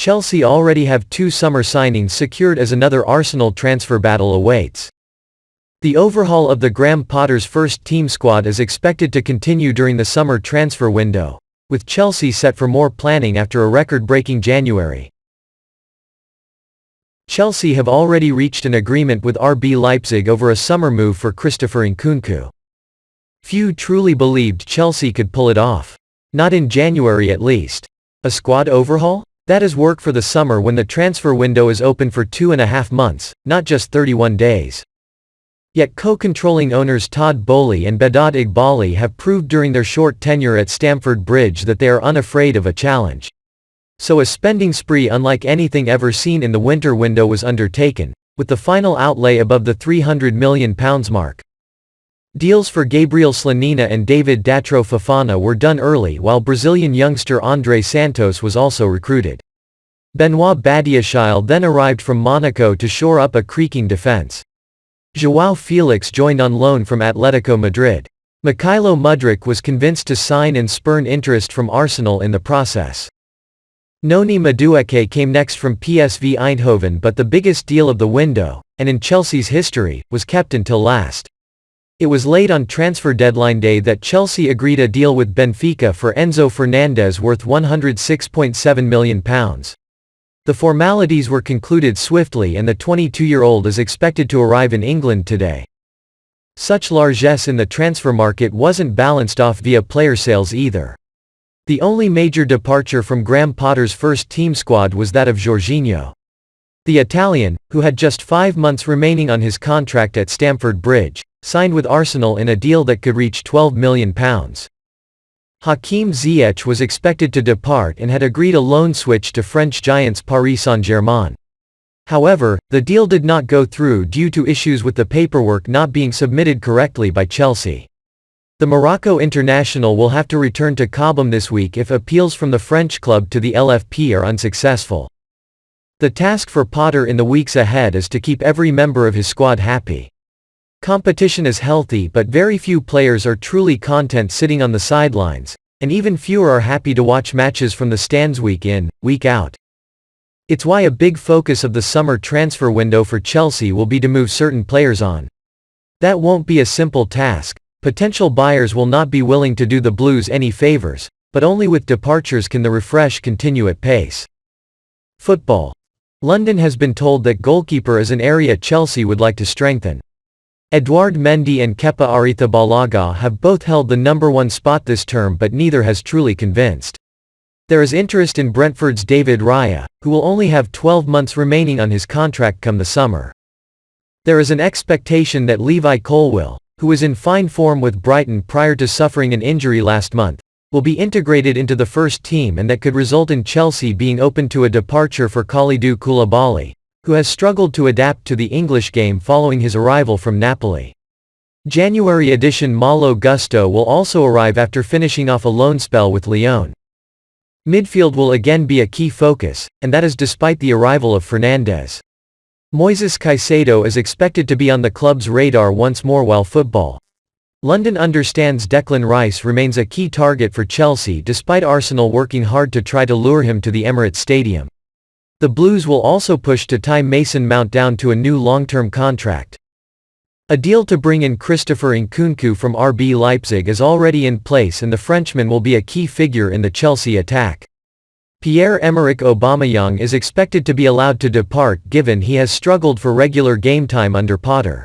Chelsea already have 2 summer signings secured as another Arsenal transfer battle awaits. The overhaul of the Graham Potter's first team squad is expected to continue during the summer transfer window, with Chelsea set for more planning after a record-breaking January. Chelsea have already reached an agreement with RB Leipzig over a summer move for Christopher Nkunku. Few truly believed Chelsea could pull it off. Not in January at least. A squad overhaul? That is work for the summer when the transfer window is open for 2.5 months, not just 31 days. Yet co-controlling owners Todd Boehly and Behdad Ighbali have proved during their short tenure at Stamford Bridge that they are unafraid of a challenge. So a spending spree unlike anything ever seen in the winter window was undertaken, with the final outlay above the £300 million mark. Deals for Gabriel Slonina and David Datro Fofana were done early, while Brazilian youngster André Santos was also recruited. Benoit Badiashile then arrived from Monaco to shore up a creaking defense. João Felix joined on loan from Atletico Madrid. Mykhailo Mudryk was convinced to sign and spurn interest from Arsenal in the process. Noni Madueke came next from PSV Eindhoven, but the biggest deal of the window, and in Chelsea's history, was kept until last. It was late on transfer deadline day that Chelsea agreed a deal with Benfica for Enzo Fernandez worth £106.7 million. The formalities were concluded swiftly and the 22-year-old is expected to arrive in England today. Such largesse in the transfer market wasn't balanced off via player sales either. The only major departure from Graham Potter's first team squad was that of Jorginho. The Italian, who had just 5 months remaining on his contract at Stamford Bridge, signed with Arsenal in a deal that could reach £12 million. Hakim Ziyech was expected to depart and had agreed a loan switch to French giants Paris Saint-Germain. However, the deal did not go through due to issues with the paperwork not being submitted correctly by Chelsea. The Morocco international will have to return to Cobham this week if appeals from the French club to the LFP are unsuccessful. The task for Potter in the weeks ahead is to keep every member of his squad happy. Competition is healthy, but very few players are truly content sitting on the sidelines, and even fewer are happy to watch matches from the stands week in, week out. It's why a big focus of the summer transfer window for Chelsea will be to move certain players on. That won't be a simple task. Potential buyers will not be willing to do the Blues any favors, but only with departures can the refresh continue at pace. Football. London has been told that goalkeeper is an area Chelsea would like to strengthen. Edouard Mendy and Kepa Arrizabalaga have both held the number 1 spot this term, but neither has truly convinced. There is interest in Brentford's David Raya, who will only have 12 months remaining on his contract come the summer. There is an expectation that Levi Colwill, who was in fine form with Brighton prior to suffering an injury last month, will be integrated into the first team, and that could result in Chelsea being open to a departure for Kalidou Koulibaly, who has struggled to adapt to the English game following his arrival from Napoli. January edition Malo Gusto will also arrive after finishing off a loan spell with Lyon. Midfield will again be a key focus, and that is despite the arrival of Fernandes. Moises Caicedo is expected to be on the club's radar once more, while football. London understands Declan Rice remains a key target for Chelsea despite Arsenal working hard to try to lure him to the Emirates Stadium. The Blues will also push to tie Mason Mount down to a new long-term contract. A deal to bring in Christopher Nkunku from RB Leipzig is already in place, and the Frenchman will be a key figure in the Chelsea attack. Pierre-Emerick Aubameyang is expected to be allowed to depart given he has struggled for regular game time under Potter.